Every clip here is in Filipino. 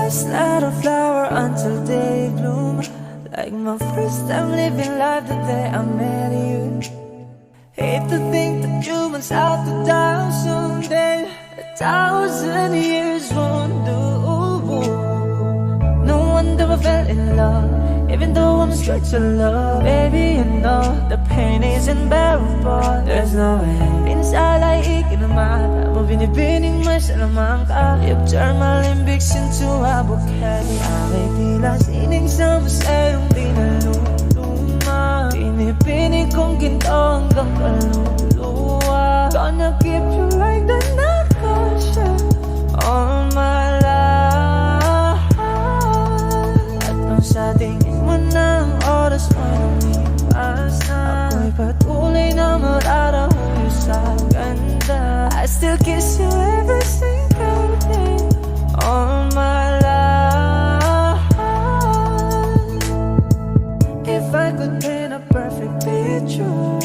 just not a flower until they bloom. Like my first time living life the day I met you. Hate to think that you must out to die someday. 1,000 years won't do. No wonder I fell in love, even though I'm scared to love. Baby, you know the pain is unbearable. There's no way minsan ay ikinaman mo binibining may salamang ka. You've turned my limbics into a bouquet. Away tila sining sa masayong di naluluma. Pinipinig kong ginto hanggang kaluluwa. Gonna keep you like the night all my life. At nung sa tingin mo ng oras mo lumipas na, ako'y patuloy na mararahuyo sa ganda. I still kiss you every single day all my life. If I could paint a perfect picture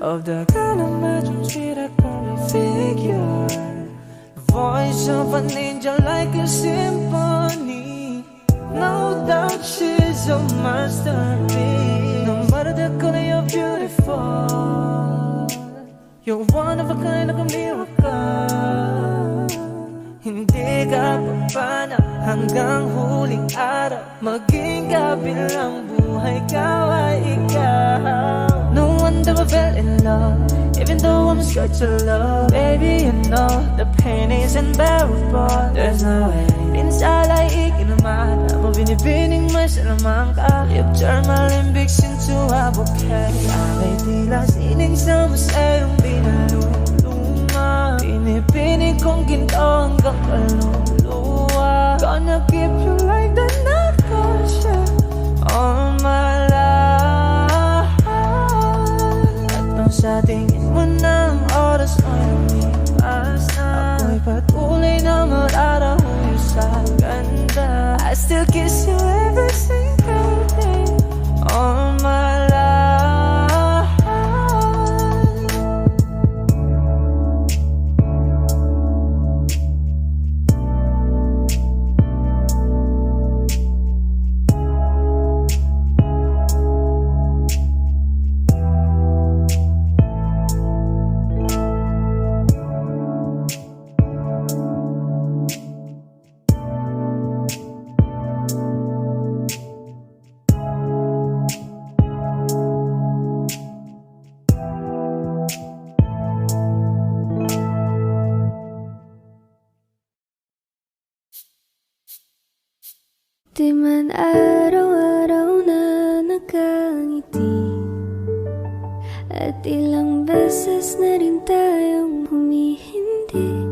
of the kind of magic sweet I call figure, voice of an angel like a symphony. No doubt she's a masterpiece. No matter the color, you're beautiful. You're one of a kind, like a miracle. Hindi ka papana hanggang huling araw. Maging kabilang buhay ka ay ikaw. No wonder I fell in love, even though I'm scared to love. Baby, you know the pain is unbearable. There's no way minsan ay ikinaman mo binibining may salamang ka. You've turned my limbics into a bouquet. Away tila sining sa masayong di naluluma. Pinipinig kong ginto hanggang kaluluwa. Gonna keep you like the night all my life. At nung sa tingin mo ng oras mo lumipas na, ako'y patuloy na mararahuyo sa ganda. I still kiss you every single day all my life. Di man araw-araw na nakangiti, at ilang beses na rin tayong humihindi.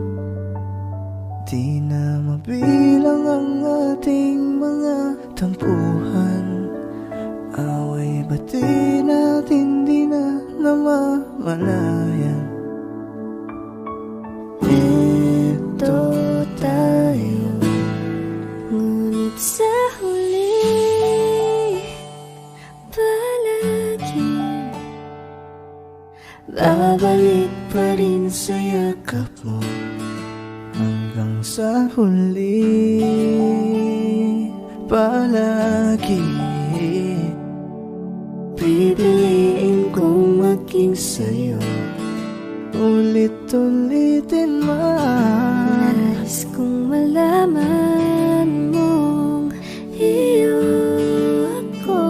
Di na mabilang ang ating mga tampuhan. Away bati natin di na namamalayan. Ito tayo, ngunit sa huli palagi babalik pa rin sa yakap mo. Hanggang sa huli palagi pipiliin kong maging sa'yo. Ulit-ulitin man, nais kong malaman mong iyo ako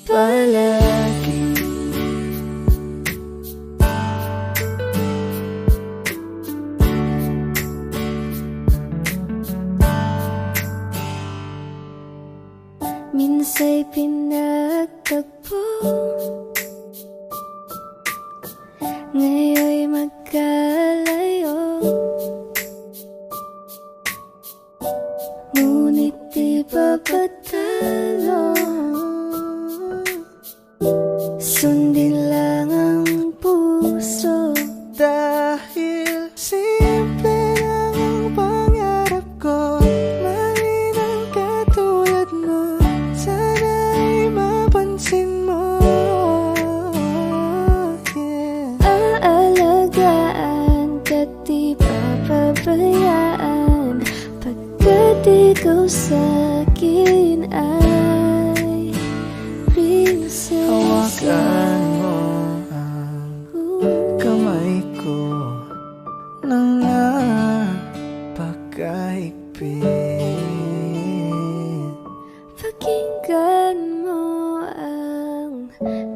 palagi. Minsa'y pinagtagpo, ngayon'y magkalayo, ngunit di papatalo. Sundin lang ang puso, dahil simple lang ang pangarap ko. Mahalin ang katulad mo, sana'y mapansin mo. ikaw sa'kin ay prinsesa. Hawakan mo ang kamay ko nang napakahigpit. Pakinggan mo ang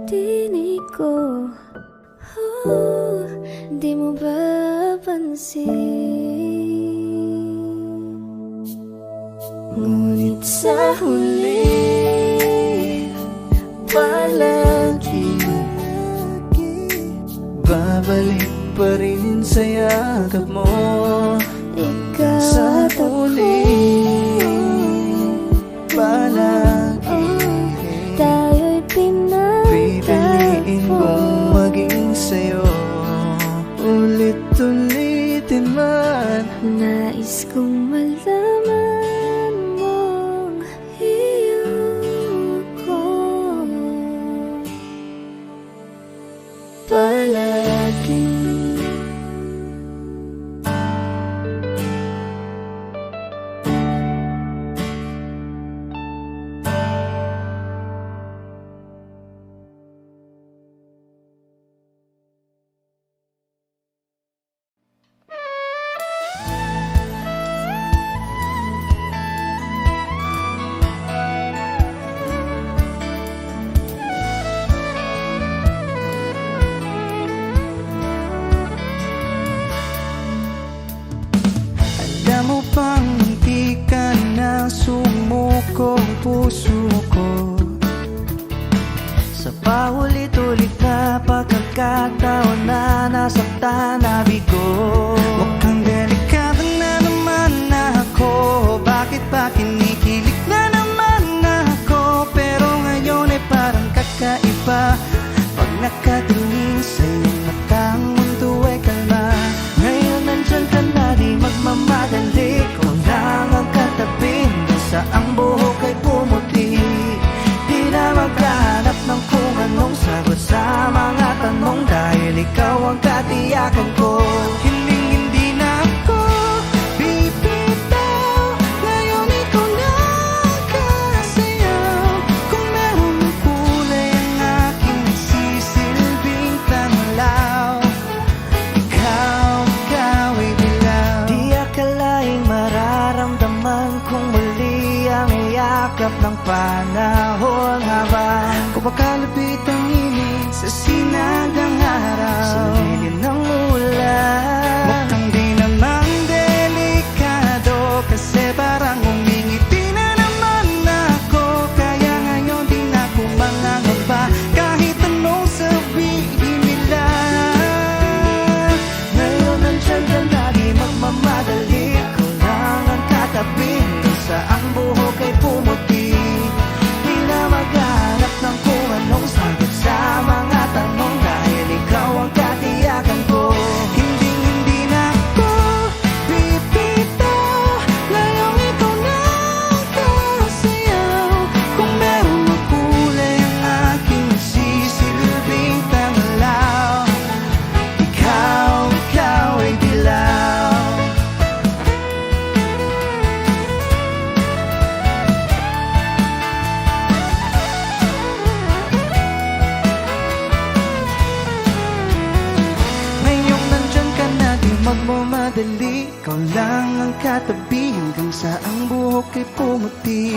tinig ko, di mo ba pansin? Ngunit sa huli, palagi babalik pa rin sa yakap mo. ikaw Sa at ako. huli, palagi Tayo'y pipiliin pinagtagpo. kong maging sa'yo. Ulit-ulitin man, Nais kong malaman mong iyong ko palagi. alam mo bang hindi ka na sumukong puso ko? Sa paulit-ulit na pagkakataon na nasaktan na bigo. Mukhang delikado na naman ako. Bakit ba kinikilig na naman ako? Pero ngayon ay parang kakaiba. Pag nakatingin sa iyong mata, ang mundo ay kalma. Ngayon nandyan ka na, di magmamadali. Kung lang ang katabi, nasa ang buhok ay pumuti. Di na maghanap ng kung anong sagot sa mga tanong, dahil ikaw ang katiyakan ko. Hindi na ako bibitaw. Ngayon ikaw na ang kasayaw. Kung meron ng kulay ang aking nagsisilbing tanglaw, ikaw ay dilaw. Di akalaing mararamdaman kung muli ang yakap ng panahon, habang kumakalapit ang init sa sinagang araw, sa lilim ng ulan. Mukhang di naman delikado, kasi parang umingiti na naman ako. Kaya ngayon di na ako mangangamba, kahit anong sabihin nila. Ngayon nandyan ka na, di magmamadali. Kung lang ang katabi, sa ang buhok ay pumuti. Di na maghanap ng kung anong sagot sa mga tanong, dahil ikaw ang katiyakan ko. Hindi na ako bibitaw. Ngayon ikaw na ang kasayaw. Kung meron ng kulay ang aking nagsisilbing tanglaw, ikaw ay dilaw. Ngayong nandyan ka na, di magmamadali. Ikaw lang ang katabi, hanggang sa ang buhok ay pumuti.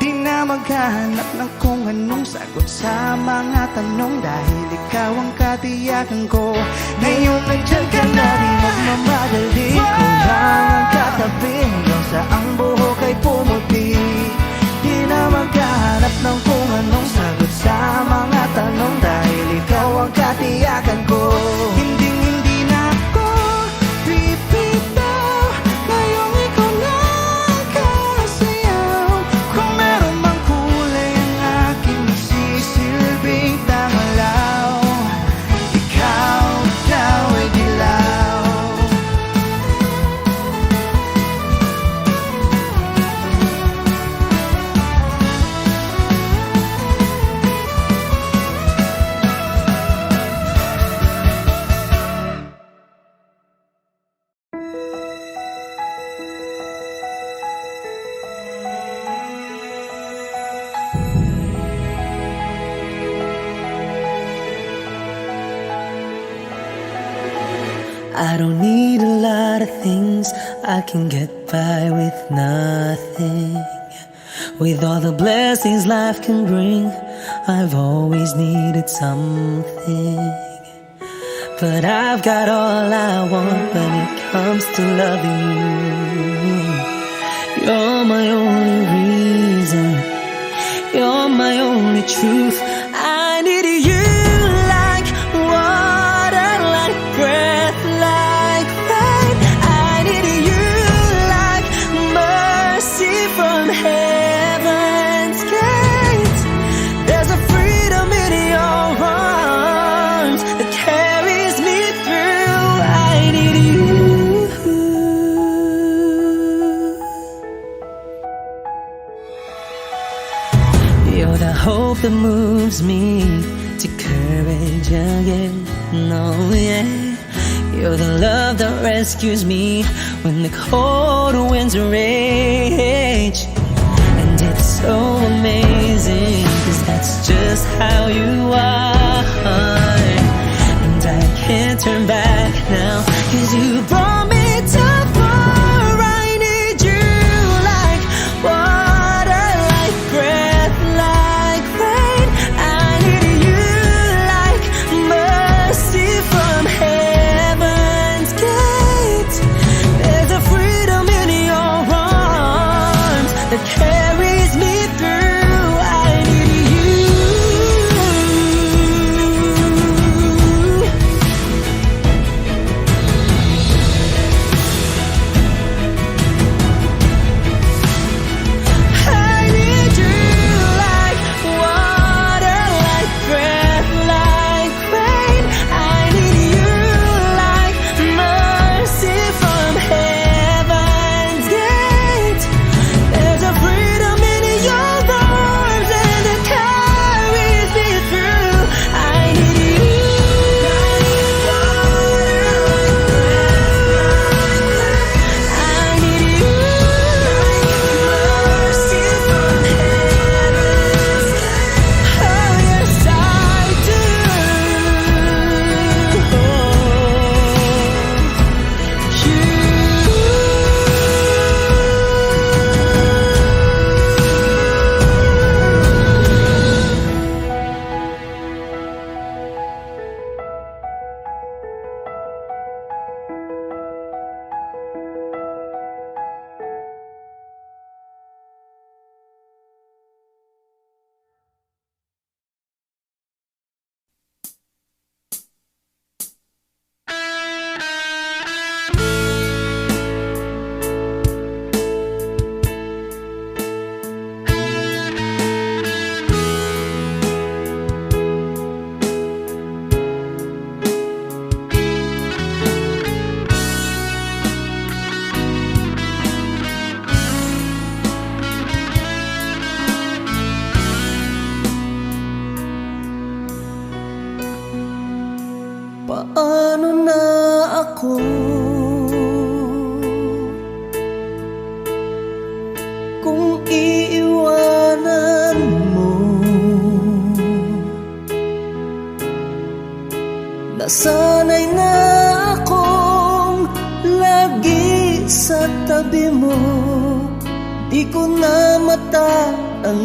Di na maghahanap ng kung anong sagot sa mga tanong, dahil ikaw ang katiyakan ko. Ngayon nandyan ka na, di magmamadali. Ikaw lang ang katabi, hanggang sa ang buhok ay pumuti. Di na maghahanap ng kung anong sagot sa mga tanong, dahil ikaw ang katiyakan ko. Hindi na ako bibitaw. Ngayong ikaw na ang kasayaw. Kung meron mang kulay ang aking nagsisilbing tanglaw, ikaw ay dilaw. I don't need a lot of things, I can get by with nothing. With all the blessings life can bring, I've always needed something. But I've got all I want when it comes to loving you. You're my only reason, you're my only truth. I need you like water, like breath, like rain. I need you like mercy from heaven's gate. There's a freedom in your arms that carries me through. I need you. You're the hope that moves me to courage again. No, yeah. You're the love that rescues me when the cold winds rage. And it's so amazing, 'cause that's just how you are. And I can't turn back now, 'cause you brought me too far. I need you like water, like breath, like rain. I need you like mercy from heaven's gate. There's a freedom in your arms that carries me through. I need you. I need you like water, like breath, like rain. I need you like mercy from heaven's gate. There's a freedom in your arms and it carries me through. I need you. I need you like mercy from heaven's gate. Oh yes, I do. Paano na ako kung iiwanan mo? Nasanay na akong lagi sa tabi mo, di ko na matanggal.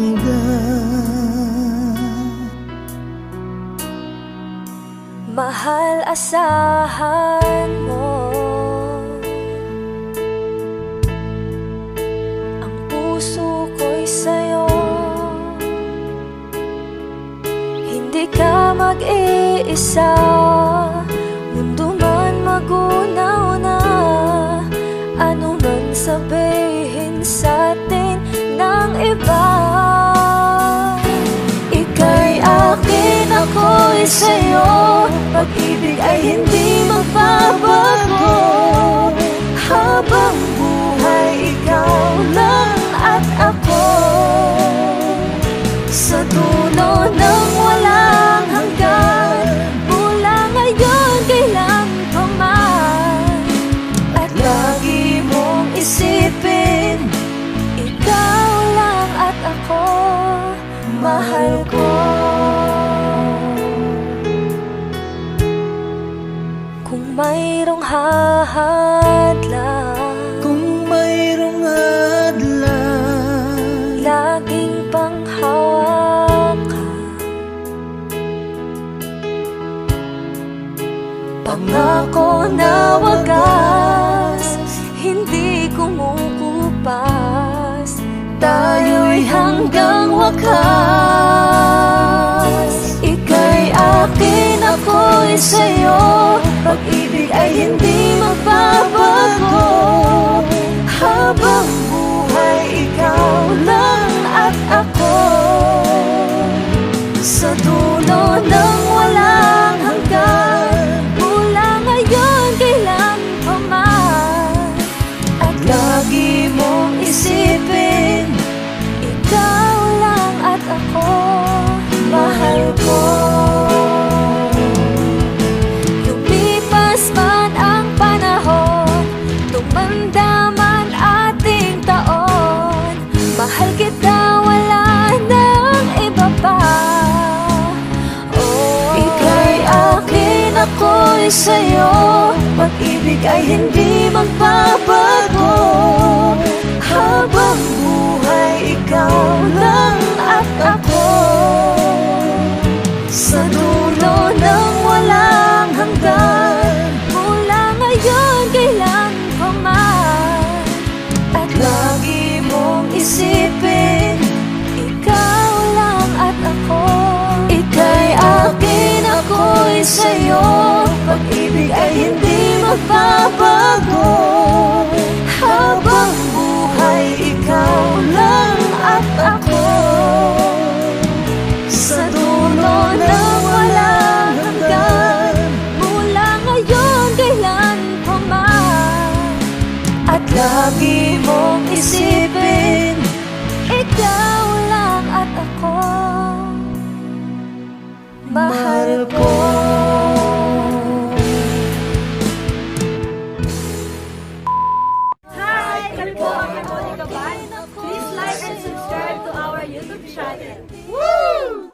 Mahal, asahan mo ang puso ko'y sa'yo. Hindi ka mag-iisa, mundo man magunaw na. Ano man sabihin sa'tin ng iba, ika'y akin, ako'y sa'yo. Pag-ibig ay hindi magbabago. Habang buhay, ikaw lang at ako. Sa dulo ng walang hanggan, mula ngayon kailan pa man. At lagi mong isipin, ikaw lang at ako, mahal ko. Kung mayroong hindi magbabago. Habang buhay, ikaw lang at ako. Sa dulo ng walang hanggan, mula ngayon kailan pa man. At lagi mong isipin, ikaw lang at ako, mahal ko. Lumipas man ang panahon, tumanda man ating taon, mahal kita, wala nang iba pa. Ika'y akin, ako'y sa'yo, pag-ibig ay hindi magbabago. Habang buhay, ikaw lang at ako. Sa dulo ng walang hanggan, mula ngayon kailan pa man. At lagi mong isipin, ikaw lang at ako. Ika'y akin, ako'y sa'yo, pag-ibig ay hindi magbabago. Habang buhay, ikaw lang at ako. Sa dulo ng walang hanggan, mula ngayon kailan pa man. At lagi mong isipin, ikaw lang at ako, mahal ko. Hi! Kami po ang Monica Ban. Please like and subscribe to our YouTube channel. Woo!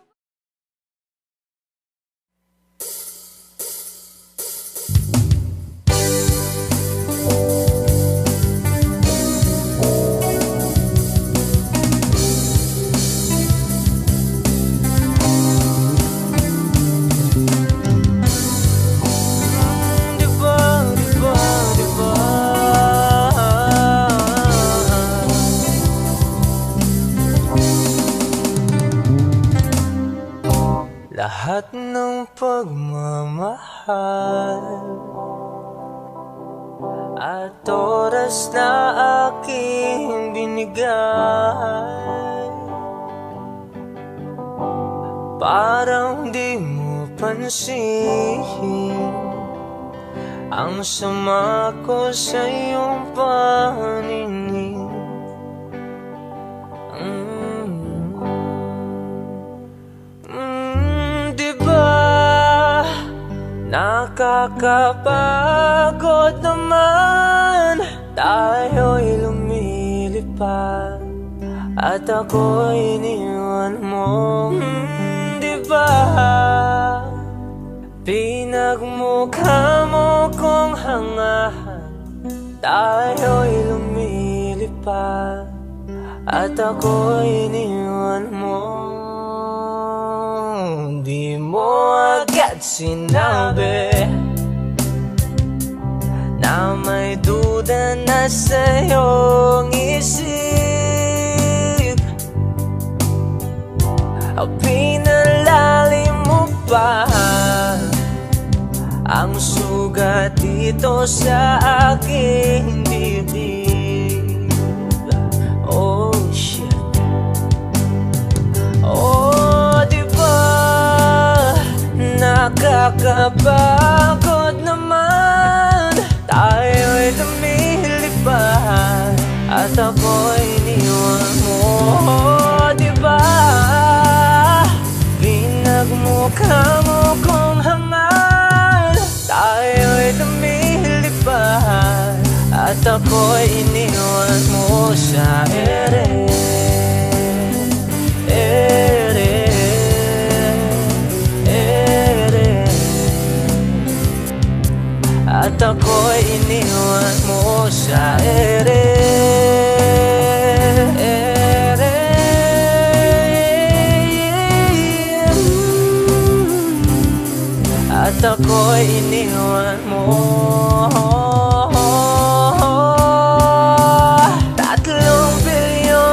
Lahat ng pagmamahal at oras na aking binigay, parang di mo pansin ang sama ko sa iyong paninig. Nakakapagod naman, tayo'y lumilipad at ako'y iniwan mo. Diba? Pinagmukha mo kong hangahan, tayo'y lumilipad at ako'y iniwan mo. Di mo agad sinabi na may duda na sa iyong isip. Pinalalim mo pa ang sugat dito sa aking dibdib. Oh shit. Oh, diba? Nakakapagod naman, tayo'y lumilipad at ako'y iniwan mo. Diba? Pinagmukha mo kong hangal, tayo'y lumilipad at ako'y iniwan mo sa ere. At ako'y iniwan mo sa ere. At ako'y iniwan mo. 3 bilyon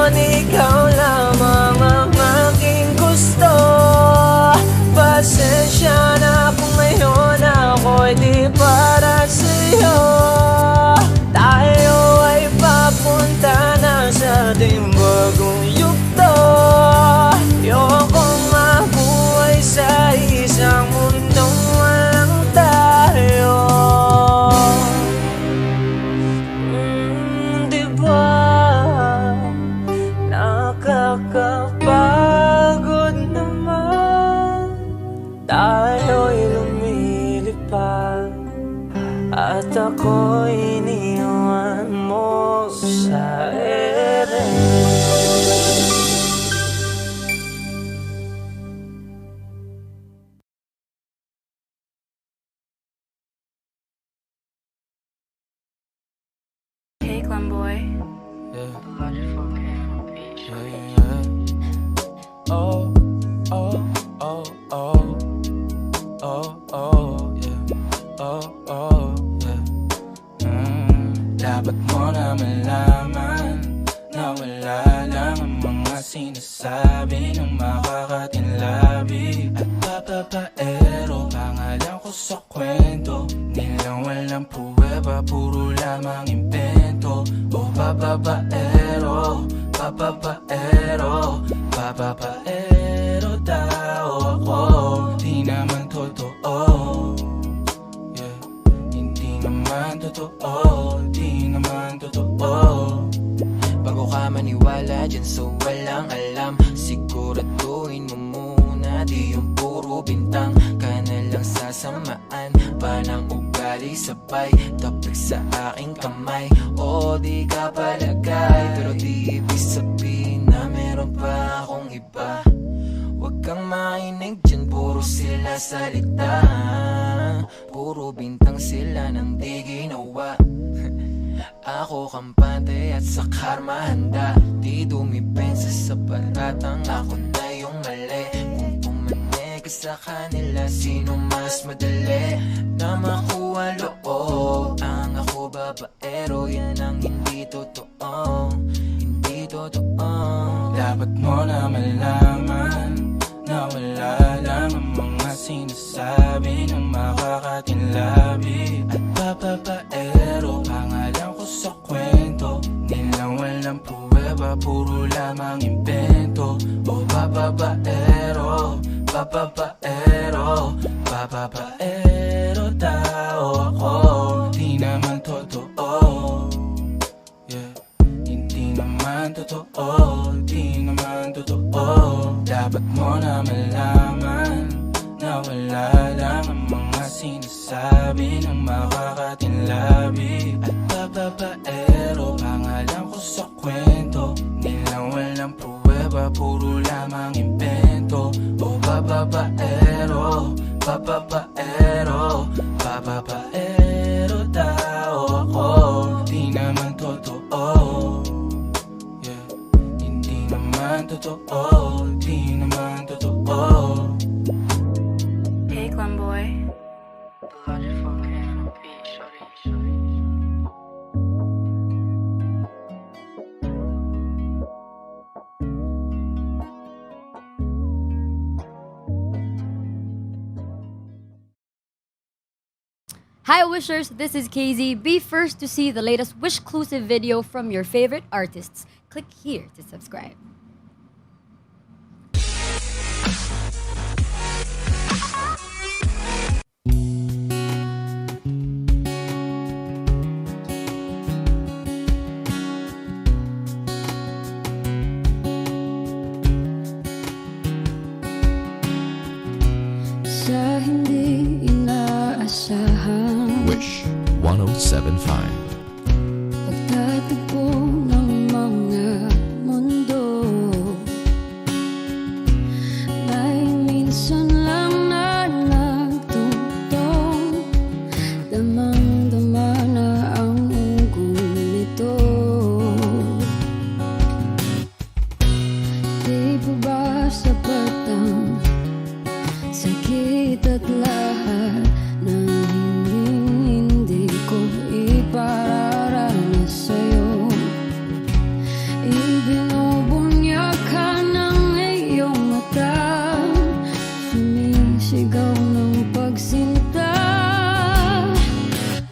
Bakeland boy. Yeah. Yeah, yeah. Oh, oh, oh, oh. Oh, oh, yeah. Oh, oh, yeah. Dapat mo na malaman na wala lang ang mga sinasabi ng makakatinlabi at papapaero. Pangalan ko sa kwento, nilang walang pruweba, puro lamang invento. O papapaero, papapaero, papapaero daw ako. Di naman totoo, yeah. Hindi naman totoo, di naman totoo. Bago ka maniwala dyan so walang alam, siguraduhin mo muna di yung puro bintang ka na lang sasamaan pa ng ugali sabay tapik sa aking kamay. O di ka palagay pero di ibig sabihin na meron pa akong iba. Huwag kang mainig dyan, puro sila salita, puro bintang sila nang di ginawa. Ako kampante at sa karma handa, di dumipensa sa paratang ako na yung mali. Kung pumanig ka sa kanila, sino mas madali na makuha loob? Ang ako babaero, yan ang hindi totoo, hindi totoo. Dapat mo na malaman na wala lang ang mga sinasabi ng makakatinlabi at papapaero. Pangalan ko sa kwento, nilang walang pruweba, puro lamang invento. O papapaero, papapaero, papapaero daw ako. Di naman totoo, yeah. Hindi naman totoo, di naman totoo. Dapat mo na malaman na wala lang ang mga sinasabi ng makakatinlabi at papapaero. Pangalan ko sa kwento, nilang walang pruweba, puro lamang invento. O papapaero, papapaero, papapaero daw ako. Di naman totoo, yeah. Hindi naman totoo, di naman totoo. Bakeland boy. Hi Wishers, this is KZ. Be first to see the latest Wishclusive video from your favorite artists. Click here to subscribe. Sa hindi inaasahan Wish 1075. pagtatagpo ng mga mundo, may minsan lang na nagtutong, damang-dama na ang ugong nito. Di ba ba sapat ang sakit at lahat na hindi ko ipararanas sa'yo? Ibinubunyag ka ng iyong mata, sumisigaw ng pagsinta.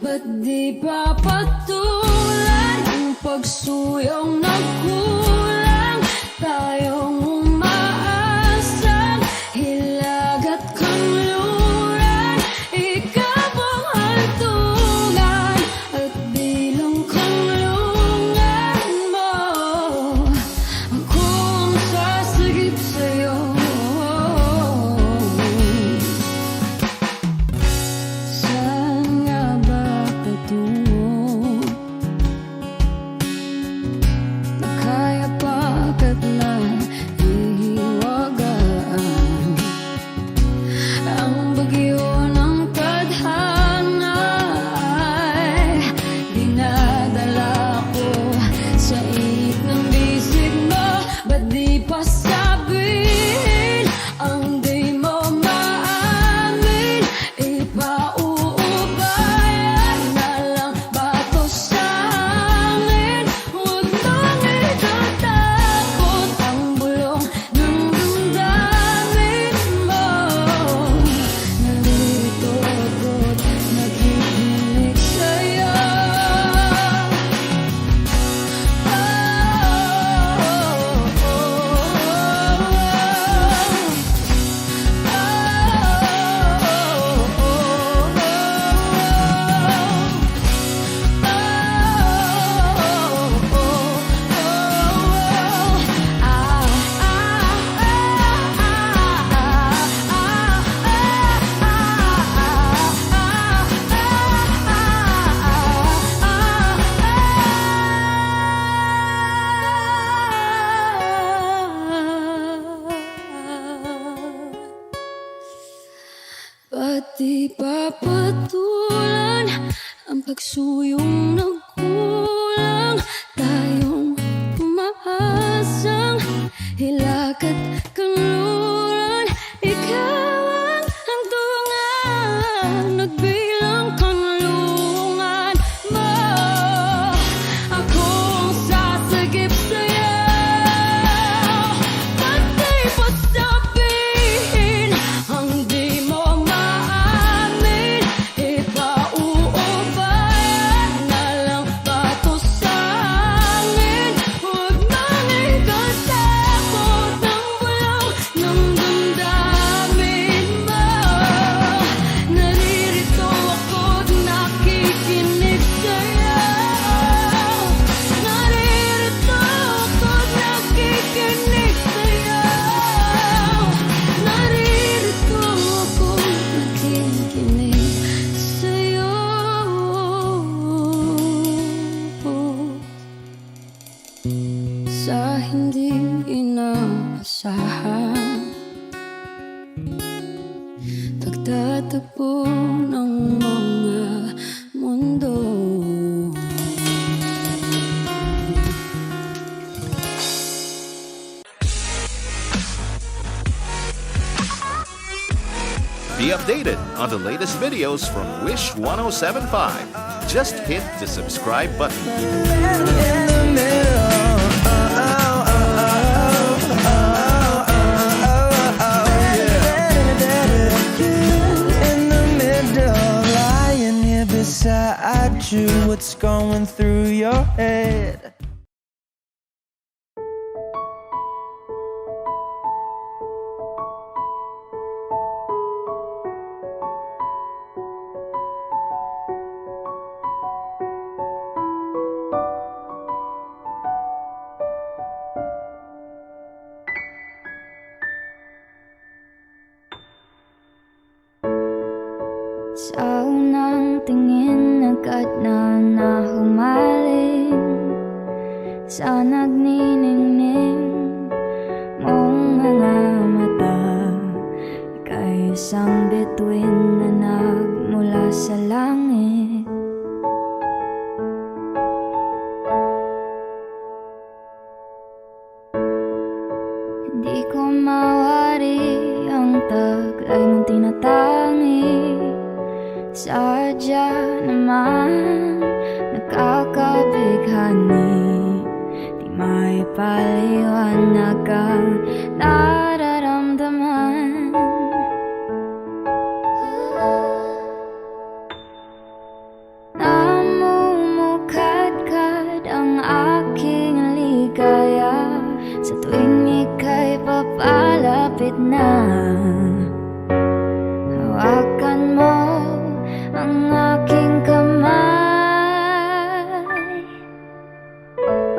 Ba't di pa patulan ang pagsuyong nagkulang? Tayong umaasang hilag at kanluran, ikaw ang hantungan at bilang kanlungan mo. Ako ang sasagip sa'yo. Saan nga ba patungo? Na kaya pagpapatulan ang pagsuyong nagkulang. Tayong umaasang hilakad kanluran. Ikaw ang hantungan, nagbilang kanlungan mo. Akong sasagip sa'yo, pati pa sabihin ang di mo maamin. Ipauubayan na lang ba to sa amin? Huwag mang ikatakot ng walang ng damdamin mo. Naririto ako't nakikinig sa'yo. Naririto ako't nakikinig sa'yo. Naririto ako't nakikinig sa'yo. Sa hindi inaasahan, pagtatagpo ng mga mundo. Be updated on the latest videos from Wish 1075. Just hit the subscribe button. In the middle, lying here beside you. What's going through your head? Sa unang tingin agad na nahumaling sa nagniningning mong mga mata. Ika'y isang bituin na nagmula sa langit. Hindi ko mawari ang taglay mong tinatangi. Sadya naman nakakabighani, di may paliwanag ang nararamdaman. Namumukadkad ang aking ligaya sa tuwing ika'y papalapit na. Hawakan mo ang aking kamay,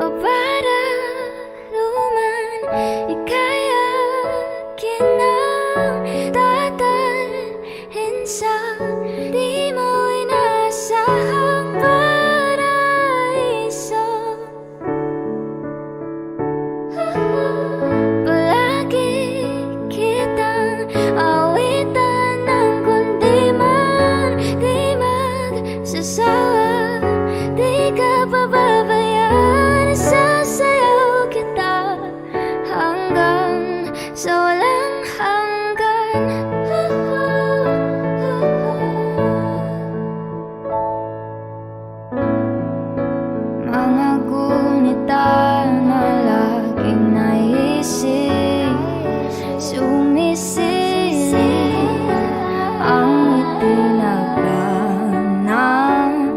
o para luman ika'y akin ang dadalhin sa di mo inasahang paraiso. Palagi kitang awitan ng kundi man di magsasawa, di ka pababayaan. Sasayaw kita hanggang sa walang hanggan. Mga gunita na laging naisip, sumisilip ang itinagdanang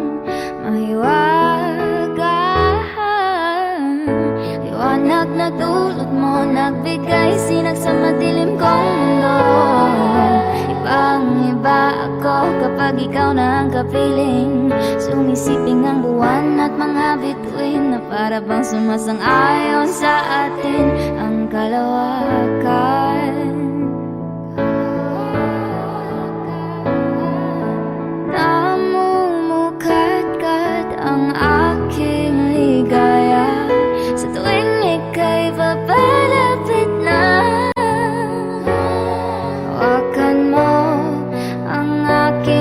mahiwagaan. Liwanag na dulot mo, nagbigay sinag sa madilim kong mundo. Ibang iba ako kapag ikaw na ang kapiling. Sumisiping ang buwan at mga bituin na para bang sumasang-ayon sa atin ang kalawakan. Namumukadkad ang aking ligaya sa tuwing ika'y papalapit na. Hawakan mo ang aking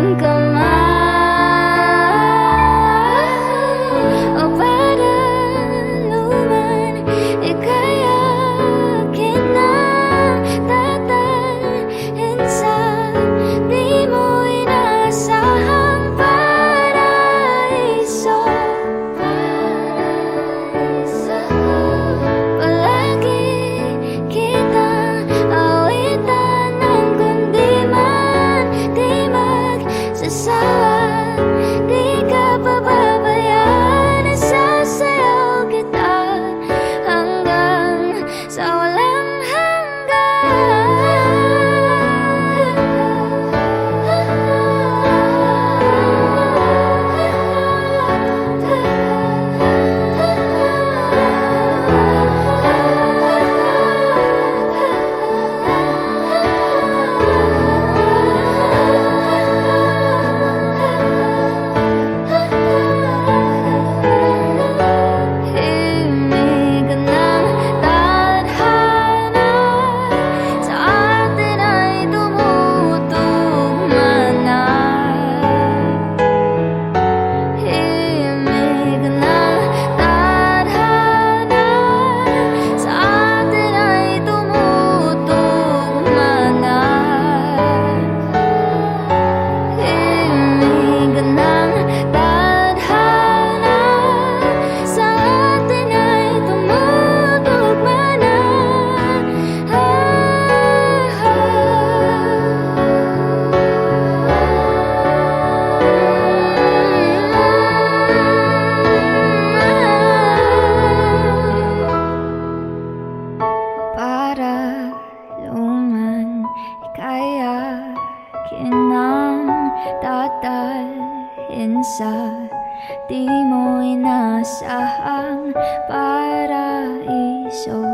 inaasahang paraiso.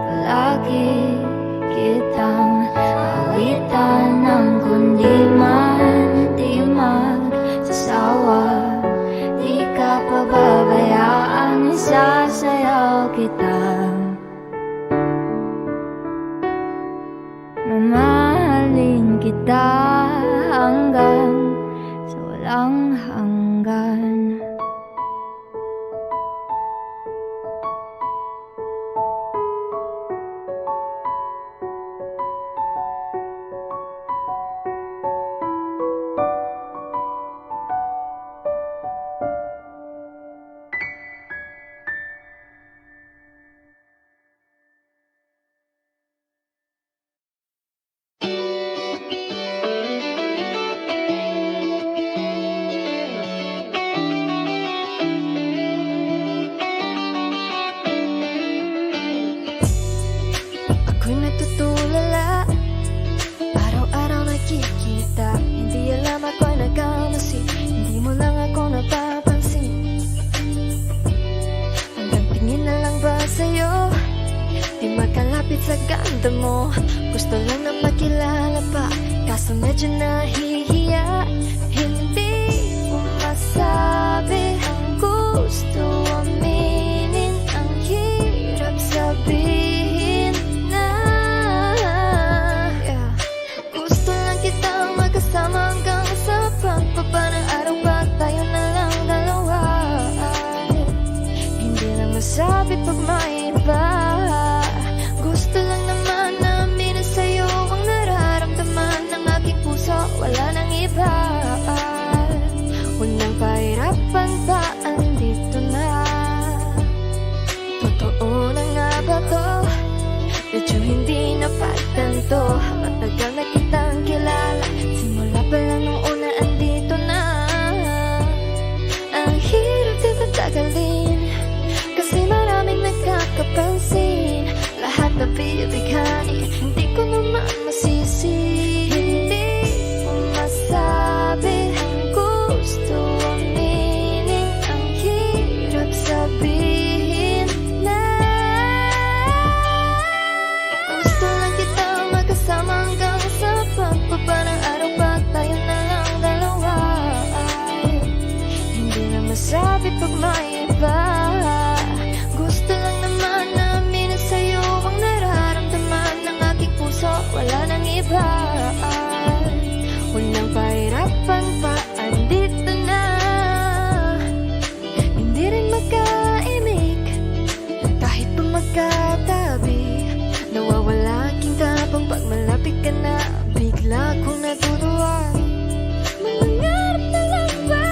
Palagi kitang awitan ng kundi man di magsasawa. Di ka pababayaan, isasayaw kita. Mamahalin kita hanggang sa walang hanggan. Ako'y natutulala, araw-araw nakikita. Hindi alam ako'y nagkamasi, hindi mo lang ako napapansin. Hanggang tingin na lang ba sa'yo, di makalapit sa ganda mo. Gusto lang na makilala pa, kaso medyo nahihiya. Hindi mo masabi ang gusto aminin, ang hirap sabihin na gusto lang kitang magkasama hanggang sa pagbaba ng araw pa tayo na lang dalawa. Hindi lang masabi pag may iba. Gusto lang naman namin na sa'yo ang nararamdaman ng aking puso, wala nang iba. Huwag nang pahirapan pa, andito na. Totoo na nga ba to? Medyo hindi napagtanto. Matagal na kitang kilala, simula pa lang nung una andito na. Ang hirap di patagalin, kasi maraming nagkakapansin. Lahat na bibighani, hindi ko naman masisi. Hindi mo masabi ang gusto aminin, ang hirap sabihin na gusto lang kitang magkasama hanggang sa pagbaba ng araw pa tayo na lang dalawa. Hindi na masabi pag may iba. Gusto lang naman namin na sa'yo ang nararamdaman ng aking puso, wala nang iba. Huwag nang pahirapan pa, andito na. Hindi rin magkaimik, kahit pa magkatabi. Nawawala aking tapang pag malapit ka na, bigla kong natutuwa. Mangarap na lang ba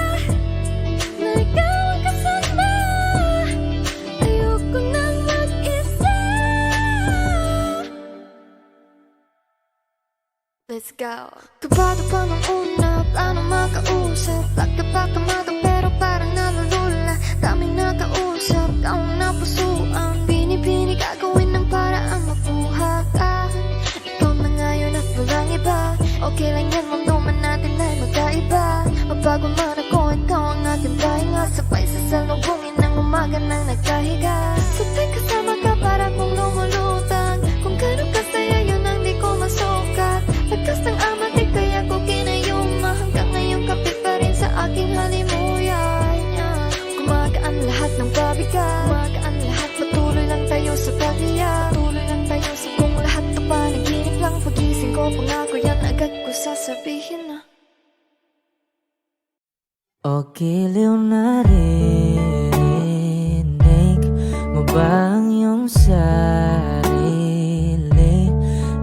na ikaw ang kasama? Ayoko nang mag-isa. Let's go. Kabado pa nung una, plano makausap. Pagkapakamado pero parang nalulula. Daming nakausap, taong napusuan. Pinipini gagawin ng paraan makuha ka. Ikaw na ngayon at walang iba. Okay lang yan, mundo man natin ay magkaiba. Mabago man ako, ikaw ang aking pahinga. Sabay sa salubungin ng umaga nang nagkahiga. Sabay kasama ka para kong lumulutang. Kung gano'n kasaya yun ang di ko masukat. Lagkas ng amat di kaya ko kinayuma. Hanggang ngayon kapit pa rin sa aking halimuyan. Gumagaan lahat ng pabigat, gumagaan lahat, patuloy lang tayo sa paghiyak. Patuloy lang tayo sa kung lahat to panaginip lang. Pagising ko, pangako yan agad ko sasabihin na. O giliw na rinig mo ba ang iyong sarili?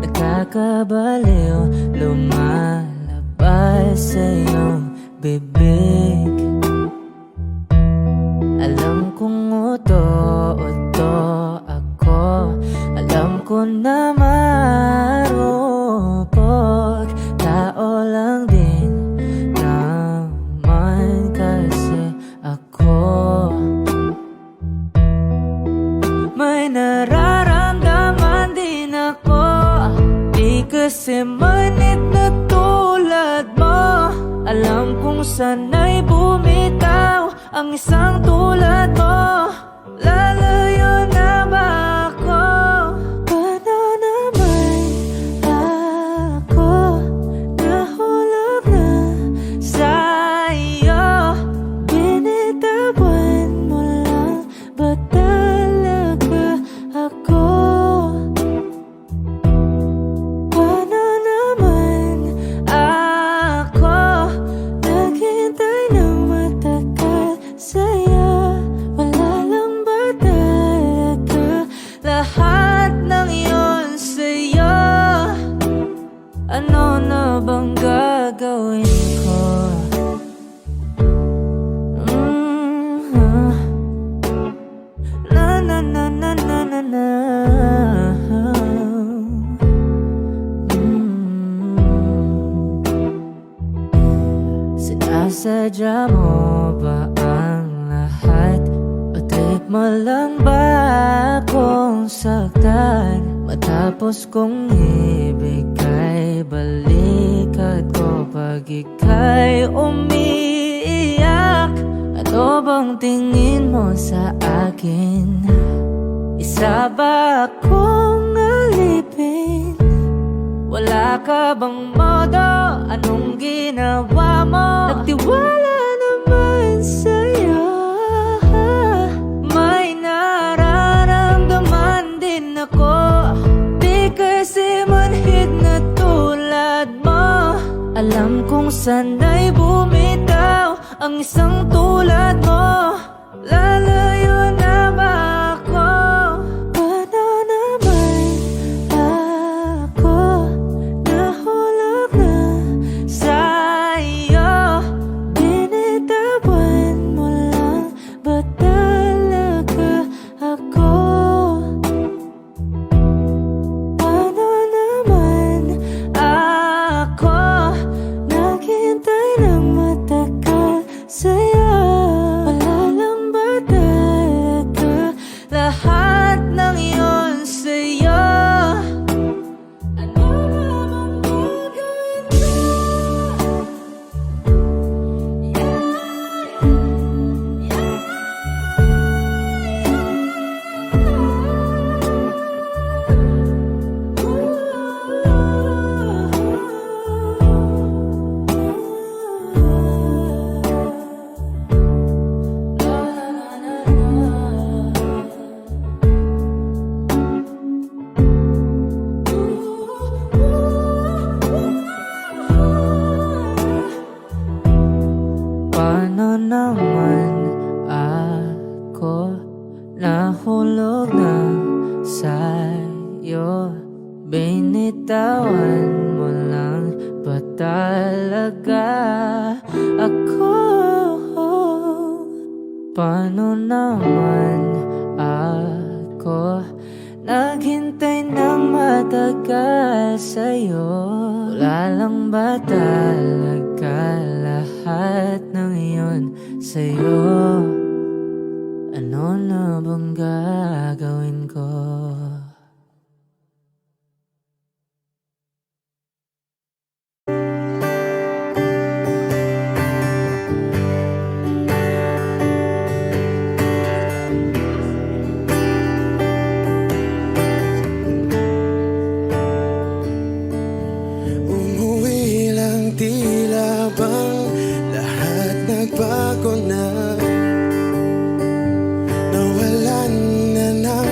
Nakakabaliw, lumalabas sa iyong bibig. Alam kong uto-uto ako, alam ko na marupok. Tao lang din naman kasi ako. May nararamdaman din ako, di kasi manit na tulad mo. Alam kong sanay sana'y bumitaw ang isang tulad mo, lalayo na ba ako? Paano naman ako nahulog na sa'yo? Binitawan mo lang ba talaga ako? Paano naman ako naghintay ng matagal sa'yo? Wala lang ba talaga lahat ng yun sa'yo? Ano na bang gagawin ko? Na na na na na na na. Sinasadya mo ba ang lahat? O trip mo lang ba akong saktan? Matapos kong ibigay balikat ko pag ika'y umiiyak. Ano bang tingin mo sa akin? Isa ba akong alipin? Wala ka bang modo? Anong ginawa mo? Nagtiwala naman sa'yo. May nararamdaman din ako. Di kasi manhid na tulad mo. Alam kong sana'y bumitaw ang isang tulad mo, lalayo na ba ako? Paano naman ako nahulog na sa'yo? Binitawan mo lang ba talaga ako? Paano naman ako naghintay ng matagal sa'yo? Wala lang ba talaga lahat ng yun sa'yo? Ano na bang gagawin ko? Paano naman ako nahulog na sa'yo? Binitawan mo lang ba talaga ako? Paano naman ako naghintay ng matagal sa'yo? Wala lang ba talaga lahat ng iyon sa'yo? Ano na bang gagawin ko? Umuwi lang, tila bang lahat nagbago na. Nawalan na ng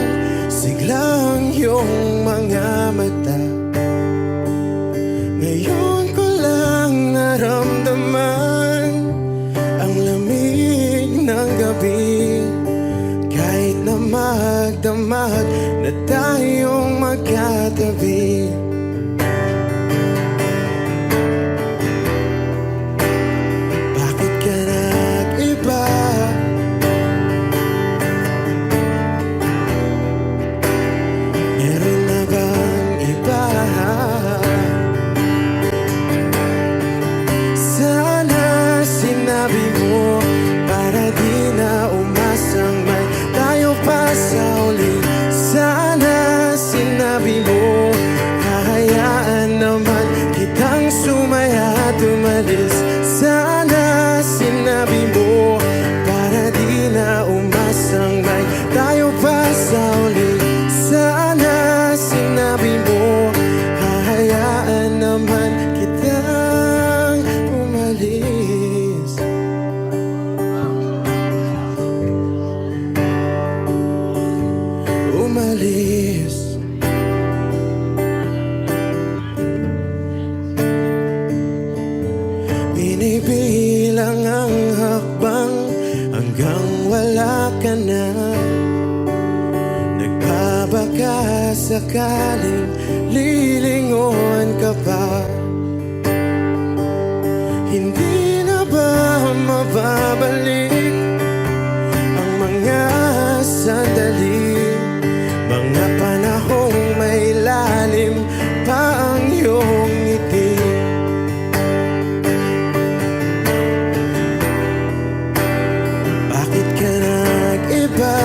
siglang iyong mga mata. Ngayon ko lang naramdaman ang lamig ng gabi. Kahit na magdamag na tayong magkatabi. Bakit ka nag-iba? Meron na bang iba? Sana sinabi mo para di na umasang may tayo pa sa uli. Sana sakaling lilingon ka pa, hindi na ba mababalik ang mga sandali, mga panahong may lalim pa ang iyong ngiti? Bakit ka nag-iba?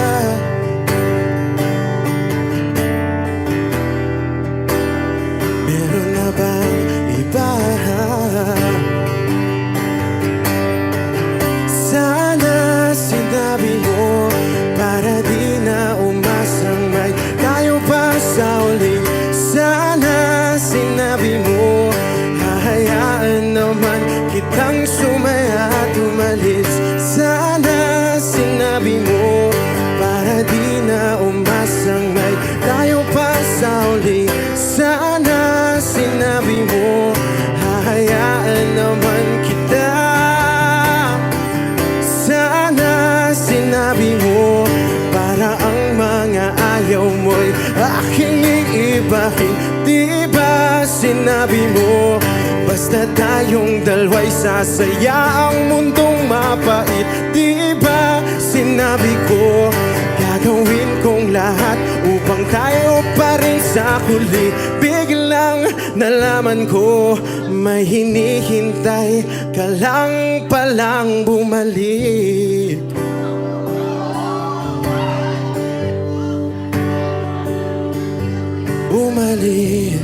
Meron na bang iba? Sana sinabi mo para di na umasang may tayo pa sa uli. Sana sinabi mo hahayaan naman kitang sumaya at umalis. Sana sinabi mo para di na umasang may tayo pa sa uli. Sana sinabi mo hahayaan naman kita. Sana sinabi mo para ang mga ayaw mo'y aking iibahin. Di ba sinabi mo basta tayong dalawa'y sasaya ang mundong mapait? Di ba sinabi ko gagawin kong lahat upang tayo pa rin sa huli? Biglang nalaman ko may hinihintay ka lang palang bumalik. Bumalik.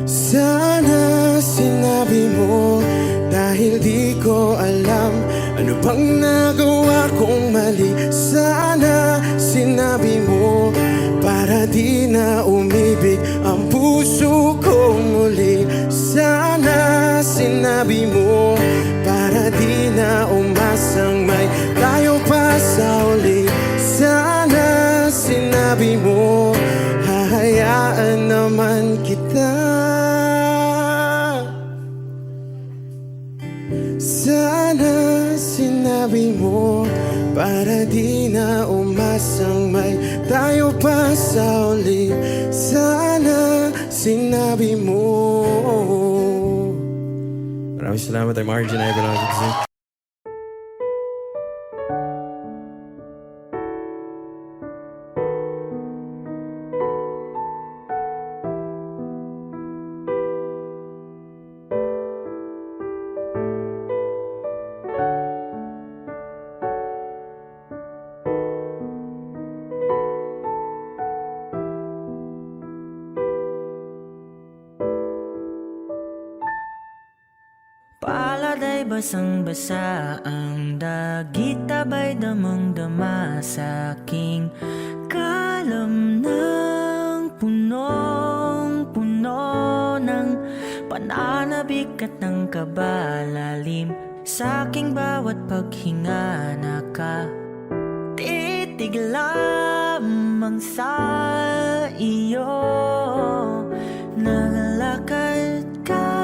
Sana sinabi mo dahil di ko alam ano bang nagawa kong mali. Sana sinabi mo para di na umibig ang puso ko muli. Sana sinabi mo para di na umasang may tayo pa sa uli. Sana sinabi mo hahayaan naman kita. Sana sinabi mo para di na umasang may tayo pa sa uli. Sana sinabi mo. Maraming salamat, I'm Arjun Ivan. Palad ay basang-basa, ang dagit abay damang-dama sa aking kalam ng punong-puno ng pananabik at ng kabalalim. Sa aking bawat paghinga nakatitig lamang sa iyo. Nagalakad ka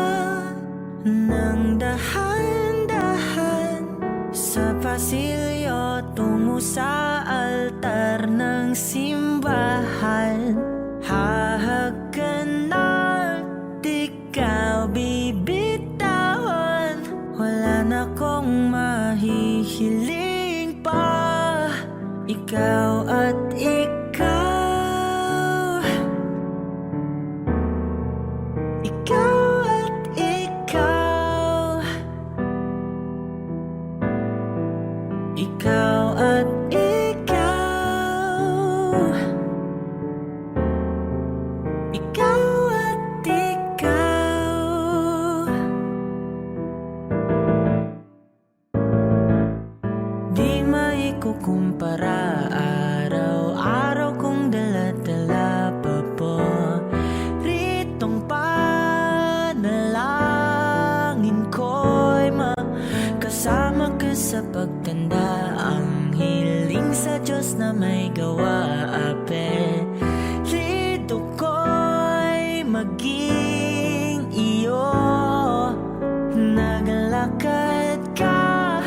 nang dahan-dahan sa pasilyo tungo sa altar ng simbahan. Hahagan at ikaw bibitawan, wala na kong mahihiling pa. Ikaw at ikaw, ikaw at ikaw, ikaw at ikaw, ikaw at ikaw. Di maikukumpara, araw-araw kong dala-dala pa po ritong panalangin ko'y makasama ka sa pagtanda. Ang hiling sa Diyos na may gawa, apelyido ko'y maging iyo. Nagalakad ka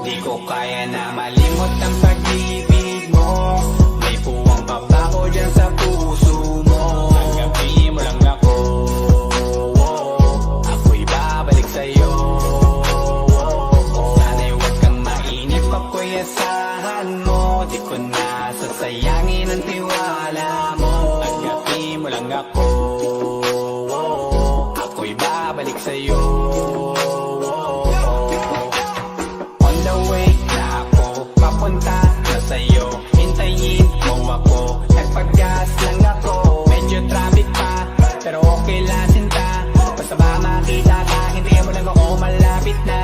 Di ko kaya na malimot ang pag-ibig mo. May puwang pa ba ko dyan sa puso mo? Tanggapin mo lang ako, ako'y babalik sa'yo. Sana'y huwag kang mainip, ako'y asahan mo. Di ko na sasayangin ang tiwala mo. Tanggapin mo lang ako, ako'y babalik sa'yo. On the way na ako, papunta na sa'yo. Hintayin mo ako, nagpag-gas lang ako. Medyo traffic pa, pero okay lang sinta. Basta ba makita ka, hindi mo lang ako malapit na.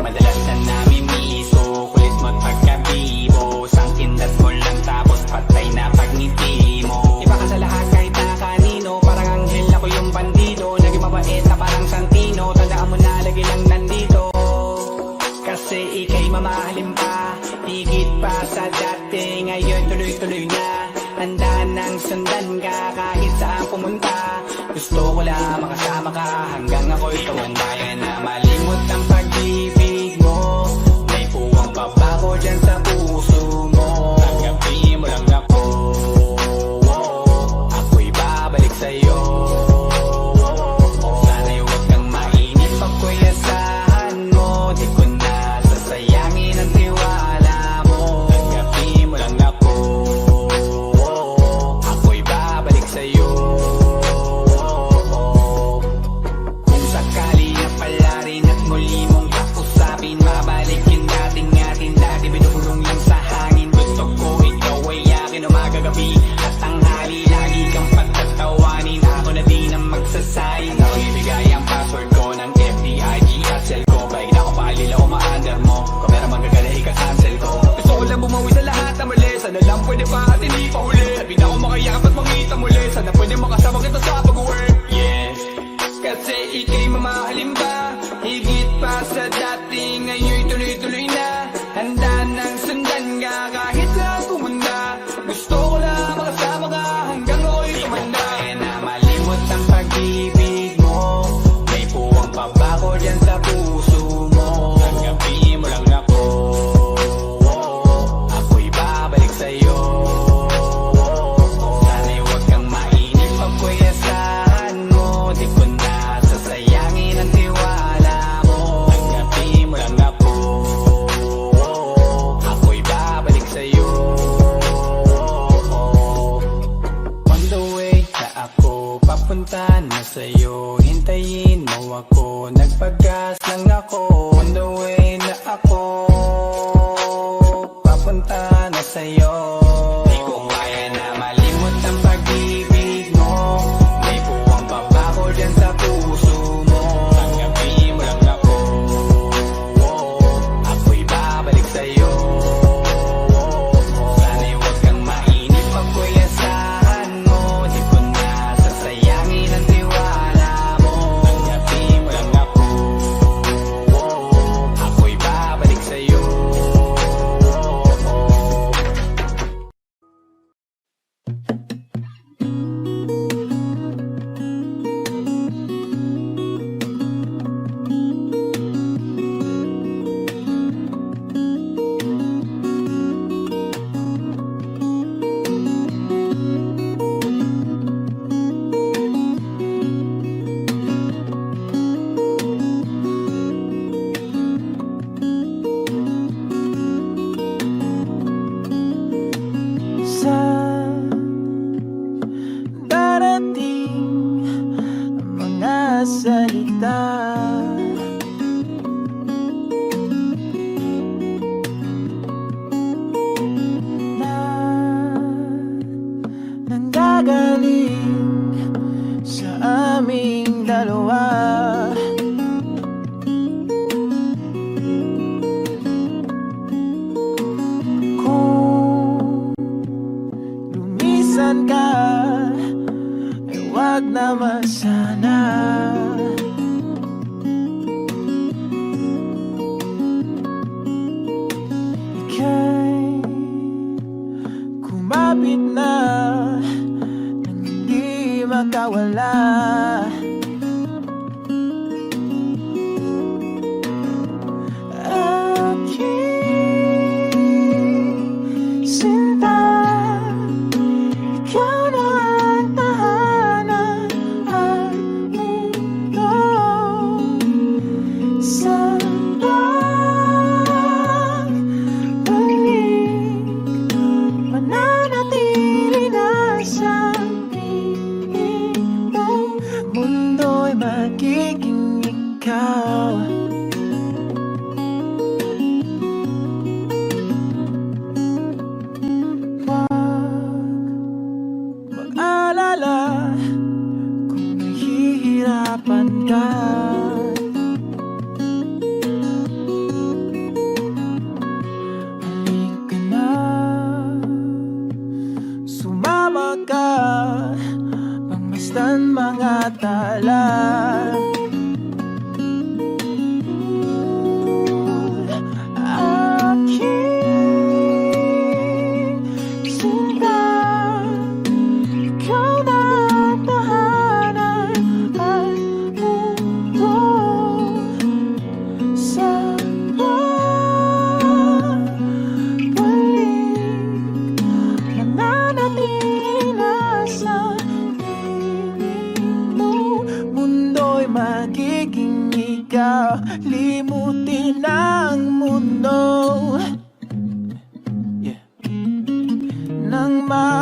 Madalas na namimiso, kulit mo't pagkabibo. Sangkindat mo lang tapos patay na pagngiti mo. Iba ka sa lahat kahit na kanino, parang anghel ako yung bandido. Naging mabait na parang Santino, tandaan mo na lagi lang nandito. Kasi ika'y mamahalin pa, higit pa sa dati. Ngayon tuloy-tuloy na, handa nang sundan ka kahit saan pumunta. Gusto ko lang makasama ka hanggang ako'y tumanda na malimot ang pag-ibig mo. May puwang pa ba ko dyan sa puso mo? Tanggapin mo lang ako, ako'y babalik sa'yo. Sana'y huwag kang mainip, ako'y asahan mo. Di ko na sasayangin ang tiwala mo. Tanggapin mo lang ako, ako'y babalik sa'yo.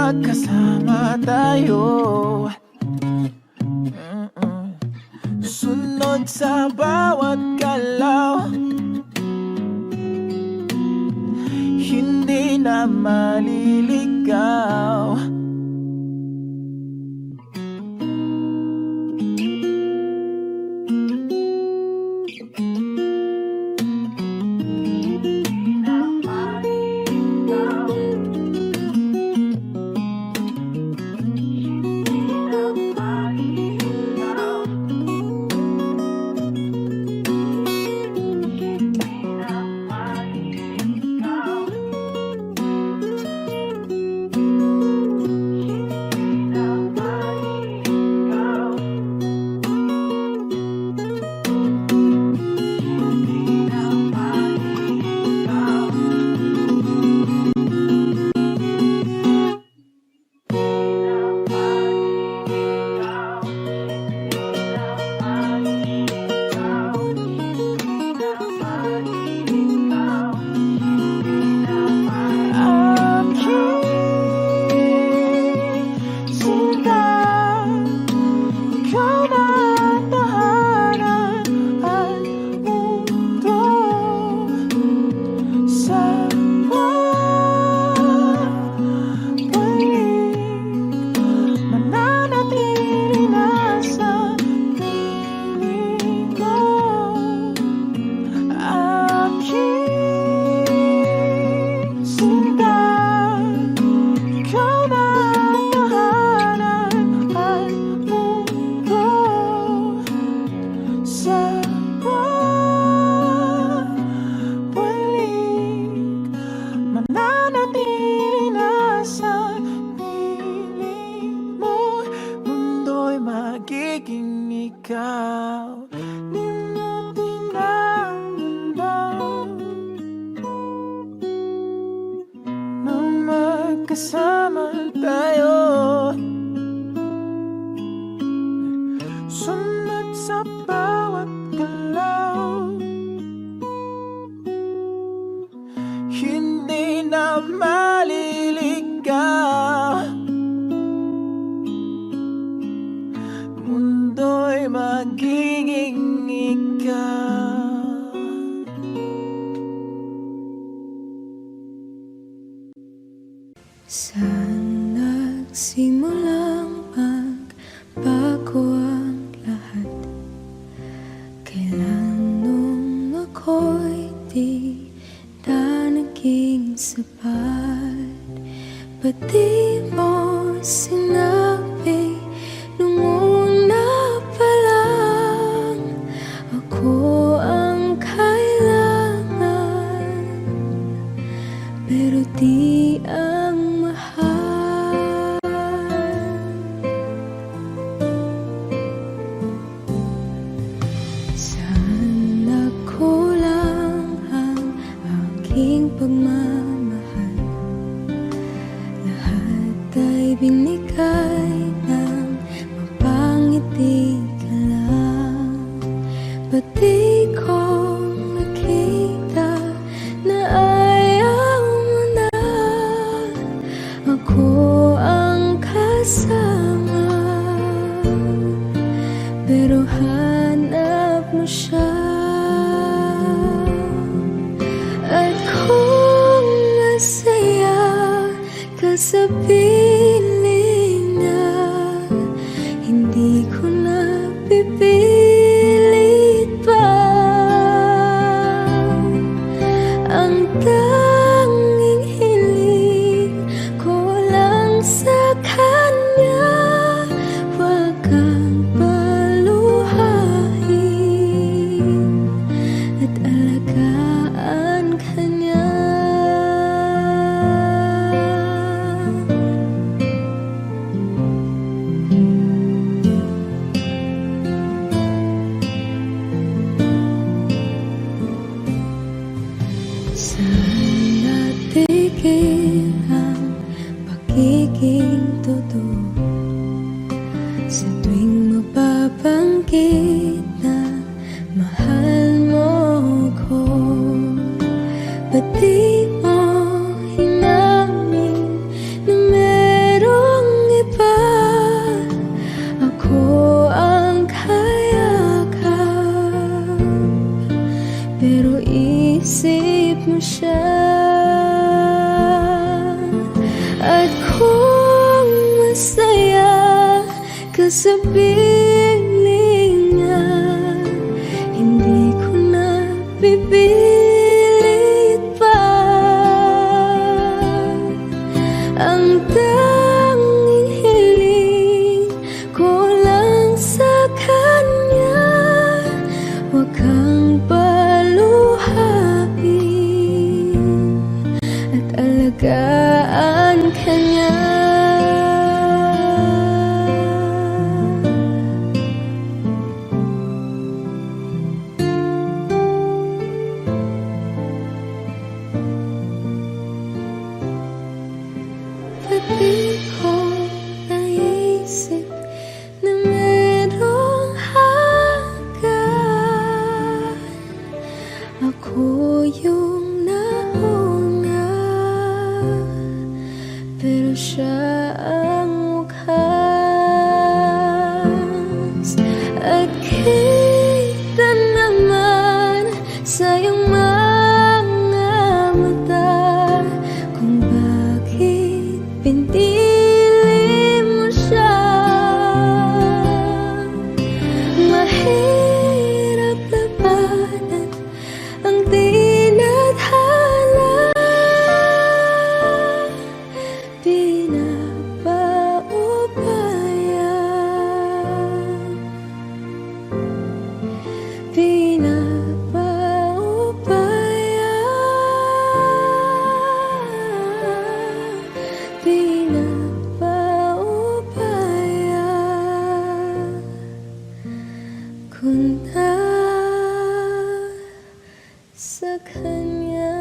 magkasama tayo. Sunod sa bawat galaw, hindi na maliligaw. Magiging ikaw, di mo tinamdaman na magkasama tayo. Sunod sa bawat galaw, hindi na maliligaw. Mundo'y magiging ikaw. Saan nagsimulang magbago ang lahat? Kailan nung ako'y di na naging sapat? Ba't di mo sinabi nung una pa lang ako ang kailangan, pero di ang mahal? Saan nagkulang ang aking pagmamahal? Lahat ay binigay ng mapangiti ka lang. Ba't di ko nakita na ayaw mo na ako ang kasama, pero hanap mo siya? At kung masaya ka sa piling niya, hindi ko na pipilit pa. Ang tanging hiling ko lang sa kanya, wag kang paluhain at alagaan ka niya. Saan natigil ang pagiging totoo? Sa tuwing mapapanggit na mahal mo ko, ba't di mo hinamin na meron pero isip mo siya. At kung masaya ka sa piling niya, hindi ko na pipilit pa. Ang tanging hiling ko lang sa kanya, huwag kang paluhain at alagaan ka niya. Pati ko naisip na merong hanggan, ako yung nauna, pero siya ang wakas. At kita naman sa iyong mga mata kung bakit pinili mo siya. Mahirap labanan ang tinadhana, punta sa kanya.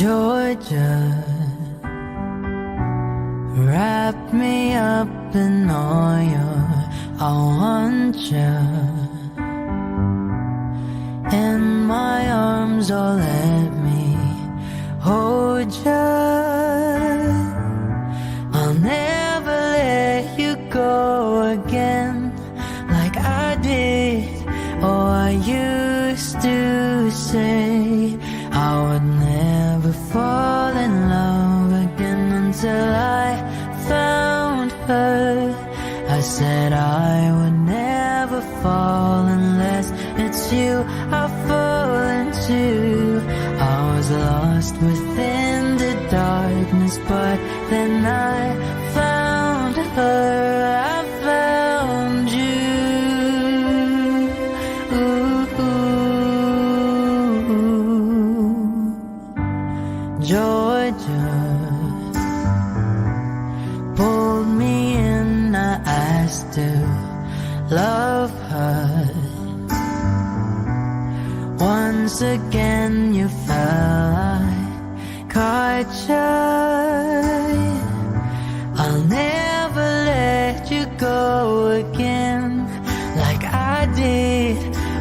Georgia, wrap me up in oil. I want you in my arms, oh let me hold you. I'll never let you go again like I did. Oh, I used to say I would never fall in love again until I found her. I said I would never fall unless it's you I fall into. I was lost within the darkness, but then I found her. I found you. Georgia pulled me in, I asked to love her. Once again you fell, I caught you. I'll never let you go again like I did.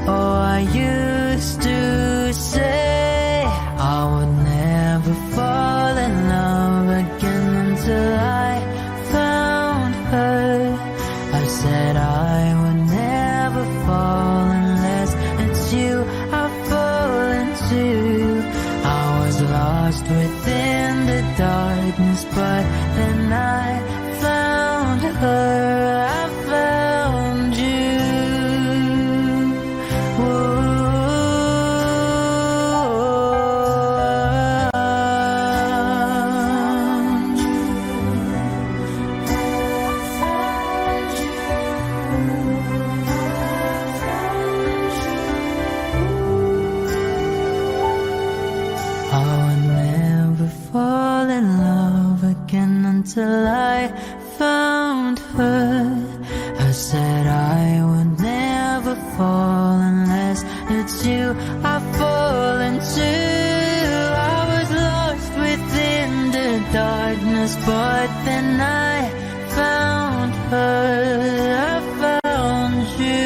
Oh, I used to say I would never fall in love again until I found her. I said I would never fall unless it's you I fall into. I was lost within the darkness, but then I found her. I found you. I would never fall in love again until I found her. I said I would never fall unless it's you I fall into. I was lost within the darkness, but then I found her. I found you.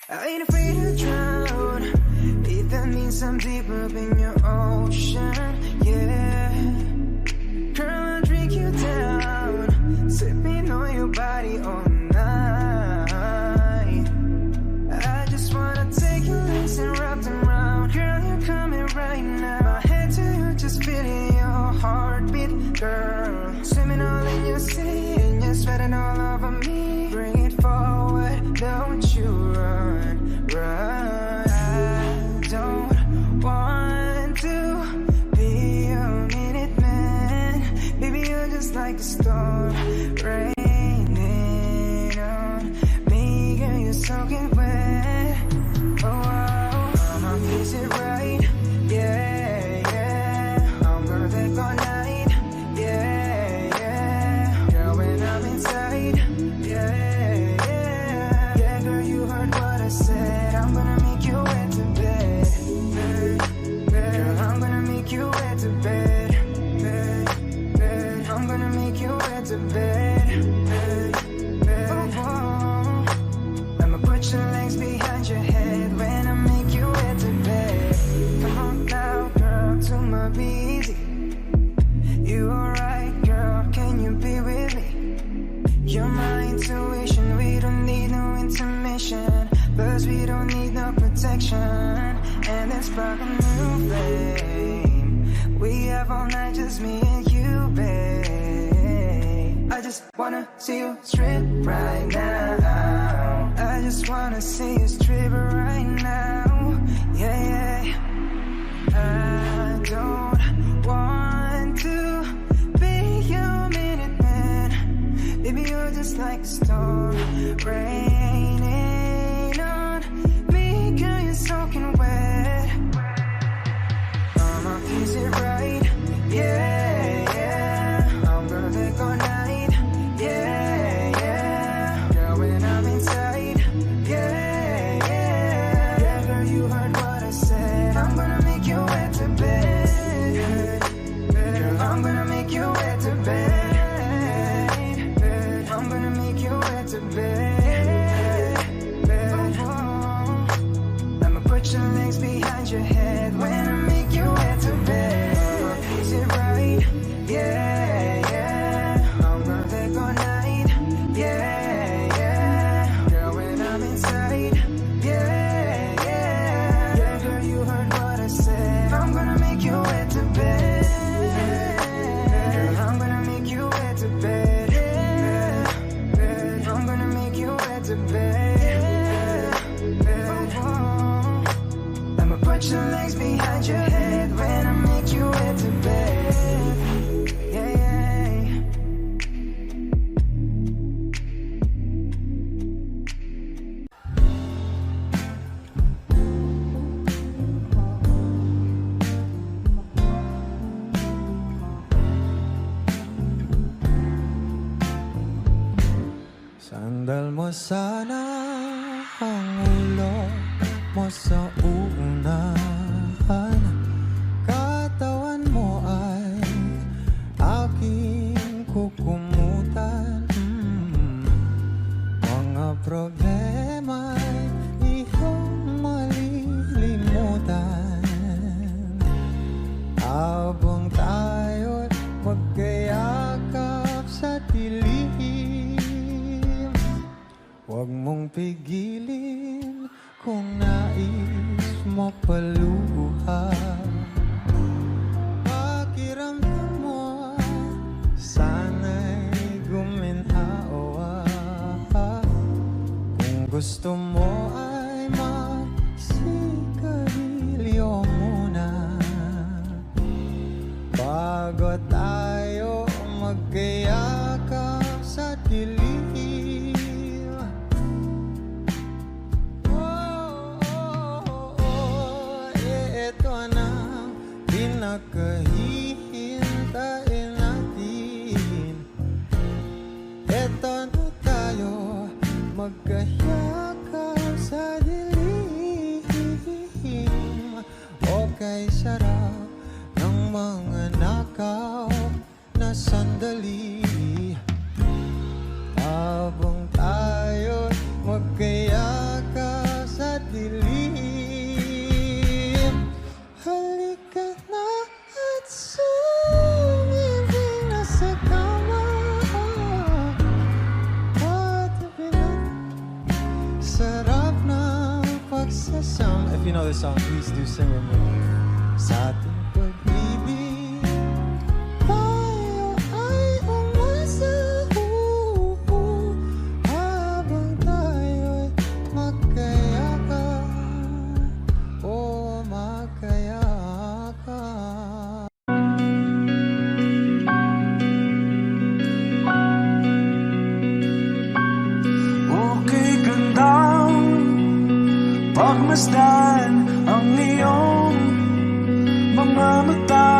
I ain't afraid to drown. If that means I'm deep up in your ocean, yeah. Girl, I'll drink you down, sipping on your body all night. I just wanna take your legs and wrap them around. Girl, you're coming right now. My head to you, just feeling your heartbeat, girl. Swimming all in your sea, and you're sweating all over me. Bring it forward, don't you run, run. I don't want to be a minute man. Baby, you're just like a storm raining on me. Girl, you're soaking wet. Oh, I'ma kiss it right. Yeah, yeah. I'm gonna take all night. Yeah, yeah. Girl, when I'm inside. Yeah, yeah. Yeah, girl, you heard what I said. I'm gonna make you wet to bed. Girl, I'm gonna make you wet to bed. I'm gonna make you wet to bed. Oh, oh. I'ma put your legs behind your head when I make you wet to bed. Come on now, girl, to my busy. You alright, girl? Can you be with me? You're my intuition. We don't need no intermission. Plus we don't need no protection. And let's spark a new flame. We have all night, just me and you, babe. I just wanna see you strip right now. I just wanna see you strip right now. Yeah, yeah. I don't want to be your minute man. Baby, you're just like a storm raining on me, girl, you're soaking wet. Is it right? Yeah, yeah. I'm gonna take all night. Yeah, yeah. Girl, when I'm inside. Yeah, yeah. Yeah, girl, you heard what I said. I'm gonna make you wet to bed. Girl, I'm gonna make you wet to bed. I'm gonna make you wet to bed. I'ma put your legs behind your head when I make you wet to bed. Is it right? Yeah, yeah. I'm gonna take all night. Yeah, yeah. Girl, when I'm inside. Yeah, yeah. Yeah, girl, you heard what I said. I'm gonna make you wet to bed. Girl, I'm gonna make you wet to bed. I'm gonna make you wet to bed. I'ma put your legs behind your head when I make you wet to bed. Yeah, yeah. Sandal mo sana ang ulo mo sa unahan. Katawan mo ay aking kukumutan. Mga problema'y iyong malilimutan. Habang tayo'y magkayakap sa dilim, huwag mong pigilin kung nais mo paluha. Pakiramdam mo sana'y guminhawa. Kung gusto mo ay magsigarilyo muna bago tayo magkayakap sa dilim. Pinakahihintayin natin. Eto na tayo magkayakap sa dilim. Okay, sarap ng mga nakaw na sandali. Habang tayo magkayakap sa dilim. Halika na at sumibig na sa kama. Patabi na, sarap ng pagsasama. If you know this song, please do sing with me. Sa ating pag-ibig, tayo ay umasa. Habang tayo'y magkayakap. Oh, magkayakap. Okay, gandang pagmasdan ang iyong mga mata.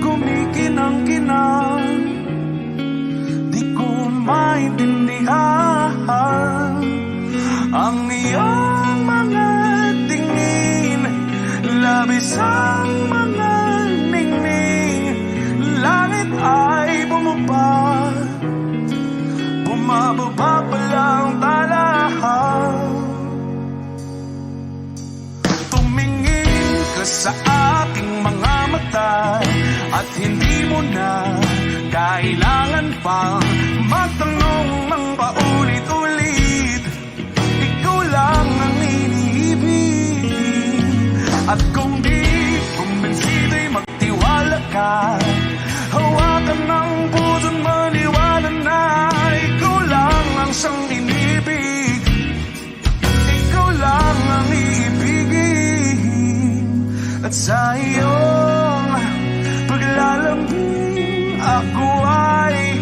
Kumikinang-kinang, di ko maintindihan ang iyong mga tingin. Labis ang mga ningning. Langit ay bumaba, bumababa pa lang talahan. Tumingin ka sa aking mga mata at hindi mo na kailangan pang magtanong ng paulit-ulit. Ikaw lang ang iniibig. At kung di kumbinsido'y magtiwala ka. Hawakan ng puso't maniwala na ikaw lang ang siyang inibig. Ikaw lang ang iibigin. At At sa iyong paglalambing ako ay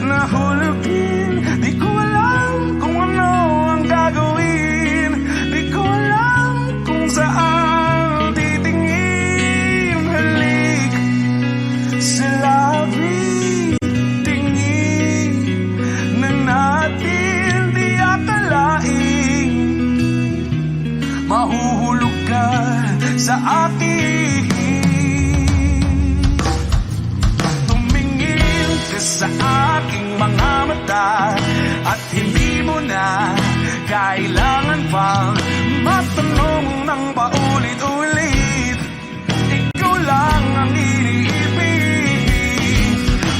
nahulugin. Di ko alam kung ano ang gagawin, di ko alam kung saan titingin. Halik sa labi, tingin na natin di akalain mahuhulog ka sa akin. Tumingin ka sa aking mga mata at hindi mo na kailangan pang matanong ng paulit-ulit. Ikaw lang ang iniibig.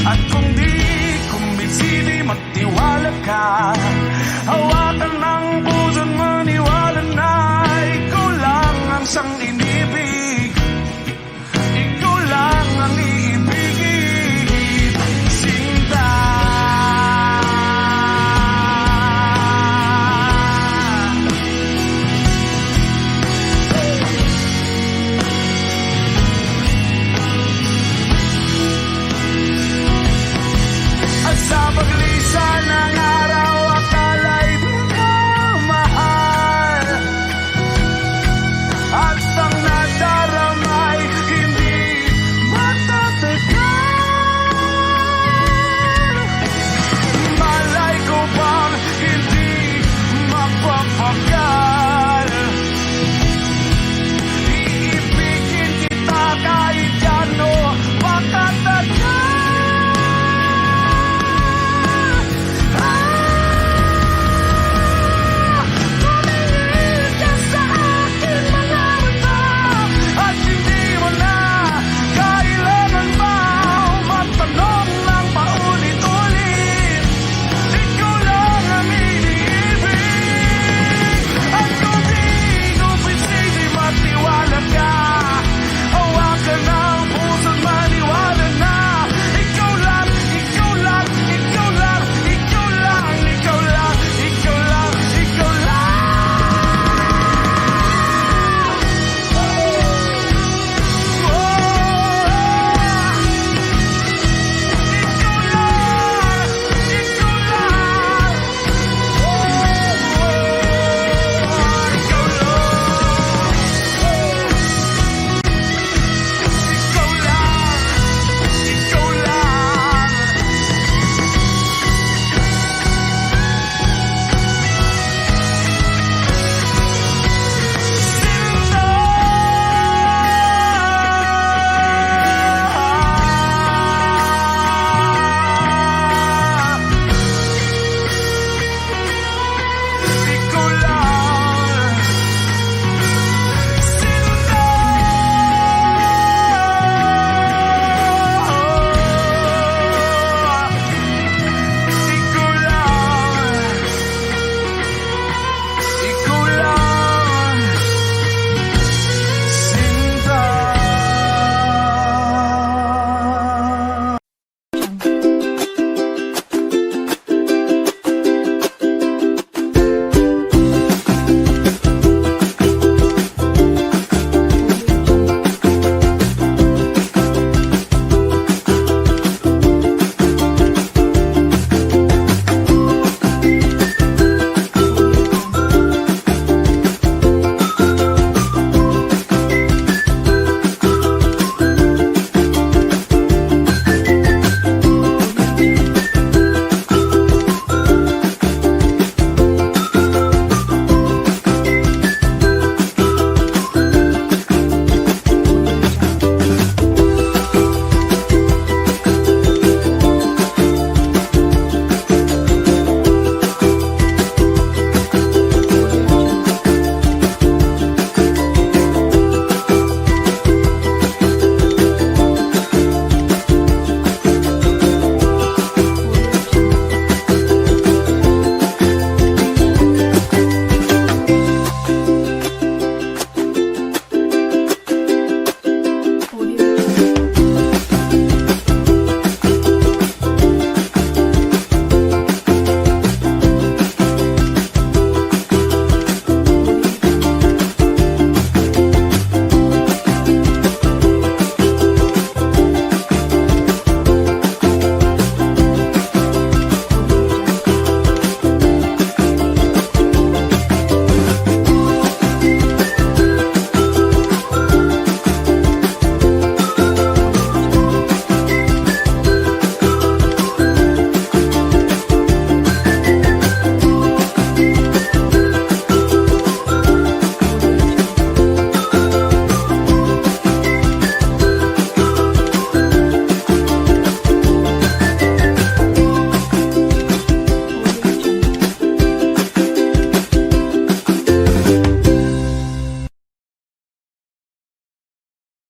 At kung di kumbinsi, di magtiwala ka, hawak